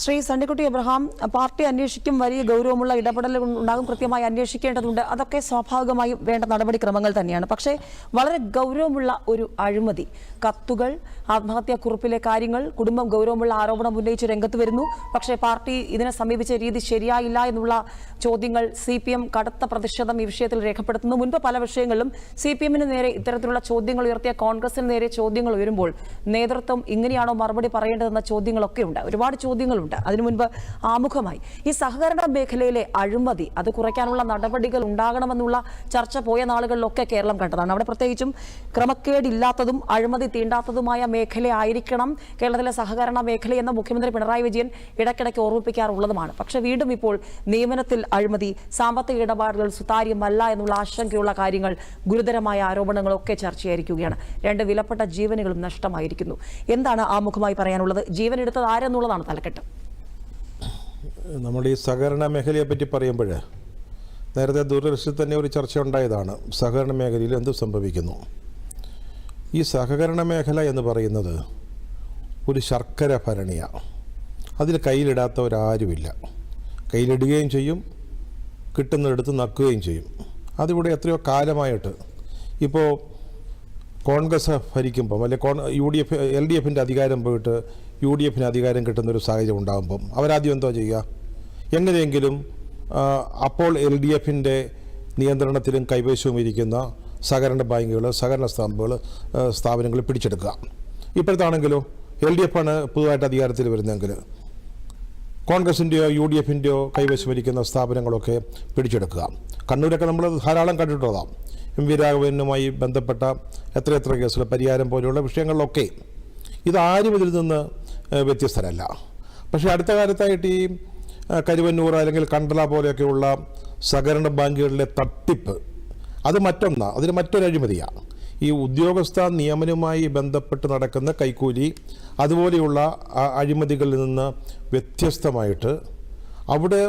Shri Sunnykutty Abraham, party അന്വേഷിക്കും, വലിയ ഗൗരവമുള്ള ഇടപെടലുകൾ ഉണ്ടാകും, കൃത്യമായി അന്വേഷിക്കേണ്ടതുണ്ട്. അതൊക്കെ സ്വാഭാവികമായും വേണ്ട നടപടിക്രമങ്ങൾ തന്നെയാണ്. പക്ഷേ വളരെ ഗൗരവമുള്ള ഒരു അഴിമതി, കത്തുകൾ, ആത്മഹത്യാക്കുറിപ്പിലെ കാര്യങ്ങൾ, കുടുംബം ഗൗരവമുള്ള ആരോപണം ഉന്നയിച്ച് രംഗത്ത് വരുന്നു. പക്ഷേ പാർട്ടി ഇതിനെ സമീപിച്ച രീതി ശരിയായില്ല എന്നുള്ള ചോദ്യങ്ങൾ CPM കടുത്ത പ്രതിഷേധം ഈ വിഷയത്തിൽ രേഖപ്പെടുത്തുന്നു. മുൻപ് പല വിഷയങ്ങളിലും CPMന് നേരെ ഇത്തരത്തിലുള്ള ചോദ്യങ്ങൾ ഉയർത്തിയ കോൺഗ്രസിന് നേരെ ചോദ്യങ്ങൾ ഉയരുമ്പോൾ നേതൃത്വം ഇങ്ങനെയാണോ മറുപടി പറയേണ്ടതെന്ന ചോദ്യങ്ങളൊക്കെ ഉണ്ട്. ഒരുപാട് ചോദ്യങ്ങളുണ്ട്. അതിനു മുൻപ് ആമുഖമായി ഈ സഹകരണ മേഖലയിലെ അഴിമതി അത് കുറയ്ക്കാനുള്ള നടപടികൾ ഉണ്ടാകണമെന്നുള്ള ചർച്ച പോയ നാളുകളിലൊക്കെ കേരളം കണ്ടതാണ്. അവിടെ പ്രത്യേകിച്ചും ക്രമക്കേടില്ലാത്തതും അഴിമതി തീണ്ടാത്തതുമായ മേഖലയായിരിക്കണം കേരളത്തിലെ സഹകരണ മേഖലയെന്ന് മുഖ്യമന്ത്രി പിണറായി വിജയൻ ഇടയ്ക്കിടയ്ക്ക് ഓർമ്മിപ്പിക്കാറുള്ളതുമാണ്. പക്ഷേ വീണ്ടും ഇപ്പോൾ നിയമനത്തിൽ അഴിമതി, സാമ്പത്തിക ഇടപാടുകൾ സുതാര്യമല്ല എന്നുള്ള ആശങ്കയുള്ള കാര്യങ്ങൾ, ഗുരുതരമായ ആരോപണങ്ങളൊക്കെ ചർച്ചയായിരിക്കുകയാണ്. 2 വിലപ്പെട്ട ജീവനുകളും നഷ്ടമായിരിക്കുന്നു. എന്താണ് ആമുഖമായി പറയാനുള്ളത്? ജീവൻ എടുത്തത് ആരെന്നുള്ളതാണ് തലക്കെട്ട്. നമ്മുടെ ഈ സഹകരണ മേഖലയെ പറ്റി പറയുമ്പോൾ നേരത്തെ ദൂരദർശനത്തിൽ തന്നെ ഒരു ചർച്ച ഉണ്ടായതാണ്. സഹകരണ മേഖലയിൽ എന്ത് സംഭവിക്കുന്നു? ഈ സഹകരണ മേഖല എന്ന് പറയുന്നത് ഒരു ശർക്കര ഭരണിയാണ്. അതിൽ കയ്യിലിടാത്തവരാരുമില്ല. കയ്യിലിടുകയും ചെയ്യും, കിട്ടുന്നിടത്ത് നക്കുകയും ചെയ്യും. അതിവിടെ എത്രയോ കാലമായിട്ട് ഇപ്പോൾ കോൺഗ്രസ് ഭരിക്കുമ്പം അല്ലെങ്കിൽ LDFൻ്റെ അധികാരം പോയിട്ട് UDFന് അധികാരം കിട്ടുന്നൊരു സാഹചര്യം ഉണ്ടാകുമ്പം അവരാദ്യം എന്തോ ചെയ്യുക? എങ്ങനെയെങ്കിലും അപ്പോൾ LDFൻ്റെ നിയന്ത്രണത്തിലും കൈവശവും ഇരിക്കുന്ന സഹകരണ ബാങ്കുകൾ, സഹകരണ സ്ഥാപനങ്ങൾ പിടിച്ചെടുക്കുക. ഇപ്പോഴത്താണെങ്കിലോ LDF ആണ് പുതുതായിട്ട് അധികാരത്തിൽ വരുന്നതെങ്കിൽ കോൺഗ്രസിൻ്റെയോ UDFൻ്റെയോ കൈവശമിരിക്കുന്ന സ്ഥാപനങ്ങളൊക്കെ പിടിച്ചെടുക്കുക. കണ്ണൂരൊക്കെ നമ്മൾ ധാരാളം കണ്ടിട്ടുള്ളതാണ്. MV രാഘവനുമായി ബന്ധപ്പെട്ട എത്ര കേസുകൾ, പരിഹാരം പോലെയുള്ള വിഷയങ്ങളിലൊക്കെ ഇതാരും ഇതിൽ നിന്ന് വ്യത്യസ്തരല്ല. പക്ഷേ അടുത്ത കാലത്തായിട്ട് ഈ കരുവന്നൂർ അല്ലെങ്കിൽ കണ്ടല പോലെയൊക്കെയുള്ള സഹകരണ ബാങ്കുകളിലെ തട്ടിപ്പ് അത് മറ്റൊന്നാണ്. അതിന് മറ്റൊരു അഴിമതിയാണ്. ഈ ഉദ്യോഗസ്ഥ നിയമനവുമായി ബന്ധപ്പെട്ട് നടക്കുന്ന കൈക്കൂലി അതുപോലെയുള്ള അഴിമതികളിൽ നിന്ന് വ്യത്യസ്തമായിട്ട് അവിടെ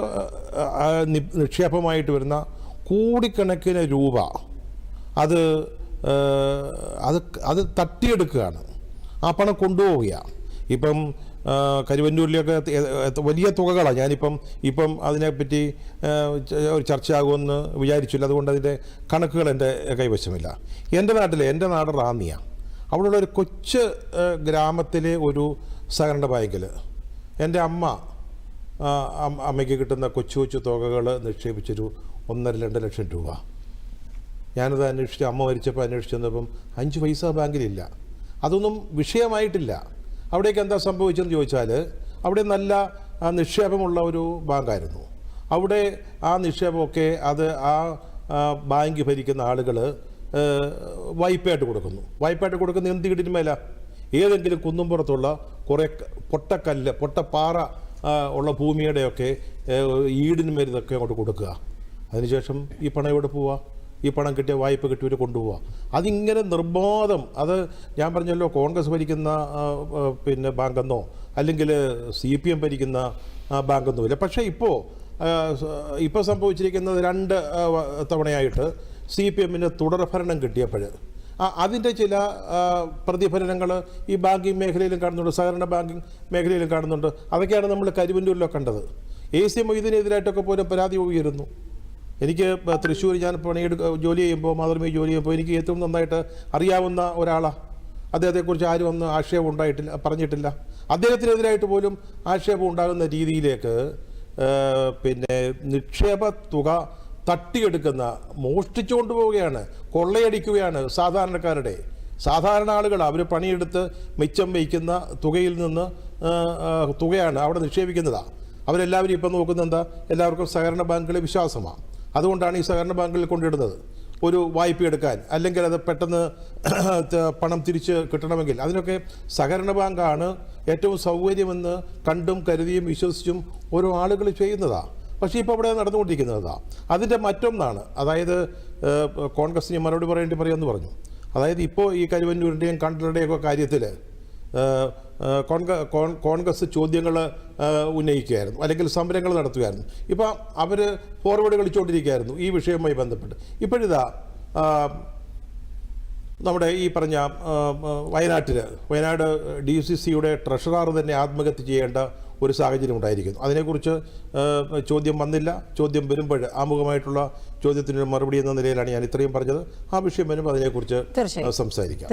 നിക്ഷേപമായിട്ട് വരുന്ന കോടിക്കണക്കിന് രൂപ അത് തട്ടിയെടുക്കുകയാണ്. ആ പണം കൊണ്ടുപോവുകയാണ്. ഇപ്പം കരുവന്നൂരിലൊക്കെ വലിയ തുകകളാണ്. ഇപ്പം അതിനെപ്പറ്റി ഒരു ചർച്ചയാകുമെന്ന് വിചാരിച്ചില്ല. അതുകൊണ്ട് അതിൻ്റെ കണക്കുകൾ എൻ്റെ കൈവശമില്ല. എൻ്റെ നാട് റാന്നിയാണ്. അവിടെയുള്ള ഒരു കൊച്ചു ഗ്രാമത്തിലെ ഒരു സഹകരണ ബാങ്കിൽ എൻ്റെ അമ്മയ്ക്ക് കിട്ടുന്ന കൊച്ചു തുകകൾ നിക്ഷേപിച്ചൊരു 1.5-2 ലക്ഷം രൂപ. ഞാനത് അന്വേഷിച്ച്, അമ്മ മരിച്ചപ്പോൾ അന്വേഷിച്ച് വന്നപ്പം 5 പൈസ ബാങ്കിലില്ല. അതൊന്നും വിഷയമായിട്ടില്ല. അവിടേക്ക് എന്താ സംഭവിച്ചതെന്ന് ചോദിച്ചാൽ അവിടെ നല്ല നിക്ഷേപമുള്ള ഒരു ബാങ്കായിരുന്നു. അവിടെ ആ നിക്ഷേപമൊക്കെ ആ ബാങ്ക് ഭരിക്കുന്ന ആളുകൾ വായ്പയായിട്ട് കൊടുക്കുന്നു. വായ്പയായിട്ട് കൊടുക്കുന്ന എന്ത് കിട്ടിന്മേല ഏതെങ്കിലും കുന്നുംപുറത്തുള്ള കുറേ പൊട്ടപ്പാറ ഉള്ള ഭൂമിയുടെയൊക്കെ ഈടിന്മേൽ ഇതൊക്കെ അങ്ങോട്ട് കൊടുക്കുക. അതിനുശേഷം ഈ പണം എവിടെ പോവുക? ഈ പണം കിട്ടിയ വായ്പ കിട്ടിയവർ കൊണ്ടുപോവുക. അതിങ്ങനെ നിർബോധം. അത് ഞാൻ പറഞ്ഞല്ലോ, കോൺഗ്രസ് ഭരിക്കുന്ന ബാങ്കെന്നോ അല്ലെങ്കിൽ CPM ഭരിക്കുന്ന ബാങ്കെന്നോ ഇല്ല. പക്ഷേ ഇപ്പോൾ സംഭവിച്ചിരിക്കുന്നത് 2 തവണയായിട്ട് CPMന് തുടർഭരണം കിട്ടിയപ്പോൾ അതിൻ്റെ ചില പ്രതിഫലനങ്ങൾ ഈ ബാങ്കിങ് മേഖലയിലും കാണുന്നുണ്ട്, സഹകരണ ബാങ്കിങ് മേഖലയിലും കാണുന്നുണ്ട്. അതൊക്കെയാണ് നമ്മൾ കരുവന്നൂരിലോ കണ്ടത്. AC മൊയ്തീനെതിരായിട്ടൊക്കെ പോലും പരാതി ഉയരുന്നു. എനിക്ക് തൃശ്ശൂർ ഞാൻ ജോലി ചെയ്യുമ്പോൾ, മാതൃഭൂമി ജോലി ചെയ്യുമ്പോൾ എനിക്ക് ഏറ്റവും നന്നായിട്ട് അറിയാവുന്ന ഒരാളാണ്. അദ്ദേഹത്തെക്കുറിച്ച് ആരും ഒന്നും ആക്ഷേപം പറഞ്ഞിട്ടില്ല. അദ്ദേഹത്തിനെതിരായിട്ട് പോലും ആക്ഷേപം ഉണ്ടാകുന്ന രീതിയിലേക്ക് നിക്ഷേപ തുക തട്ടിയെടുക്കുന്ന, മോഷ്ടിച്ചുകൊണ്ട് പോവുകയാണ്, കൊള്ളയടിക്കുകയാണ് സാധാരണ ആളുകൾ. അവർ പണിയെടുത്ത് മിച്ചം വയ്ക്കുന്ന തുകയിൽ നിന്ന് തുകയാണ് അവിടെ നിക്ഷേപിക്കുന്നതാണ്. അവരെല്ലാവരും ഇപ്പം നോക്കുന്നത് എന്താ? എല്ലാവർക്കും സഹകരണ ബാങ്കുകളെ വിശ്വാസമാണ്. അതുകൊണ്ടാണ് ഈ സഹകരണ ബാങ്കുകളിൽ കൊണ്ടിടുന്നത്. ഒരു വായ്പ എടുക്കാൻ, അല്ലെങ്കിൽ അത് പെട്ടെന്ന് പണം തിരിച്ച് കിട്ടണമെങ്കിൽ അതിനൊക്കെ സഹകരണ ബാങ്കാണ് ഏറ്റവും സൗകര്യമെന്ന് കണ്ടും കരുതിയും വിശ്വസിച്ചും ഓരോ ആളുകൾ ചെയ്യുന്നതാണ്. പക്ഷേ ഇപ്പോൾ അവിടെ നടന്നുകൊണ്ടിരിക്കുന്നതാണ്. അതിൻ്റെ മറ്റൊന്നാണ്. അതായത് കോൺഗ്രസിന് മറുപടി പറയാമെന്ന് പറഞ്ഞു. അതായത് ഇപ്പോൾ ഈ കരുവന്നൂരിൻ്റെയും കണ്ടലയുടെയും ഒക്കെ കാര്യത്തിൽ കോൺഗ്രസ് ചോദ്യങ്ങൾ ഉന്നയിക്കുകയായിരുന്നു, അല്ലെങ്കിൽ സമരങ്ങൾ നടത്തുകയായിരുന്നു. ഇപ്പോൾ അവർ ഫോർവേഡ് കളിച്ചുകൊണ്ടിരിക്കുകയായിരുന്നു ഈ വിഷയവുമായി ബന്ധപ്പെട്ട്. ഇപ്പോഴിതാ നമ്മുടെ ഈ പറഞ്ഞ വയനാട് DCCയുടെ ട്രഷറർ തന്നെ ആത്മഹത്യ ചെയ്യേണ്ട ഒരു സാഹചര്യം ഉണ്ടായിരിക്കുന്നു. അതിനെക്കുറിച്ച് ചോദ്യം വന്നില്ല. ചോദ്യം വരുമ്പോൾ ആമുഖമായിട്ടുള്ള ചോദ്യത്തിനൊരു മറുപടി എന്ന നിലയിലാണ് ഞാൻ ഇത്രയും പറഞ്ഞത്. ആ വിഷയം വരുമ്പോൾ അതിനെക്കുറിച്ച് സംസാരിക്കാം.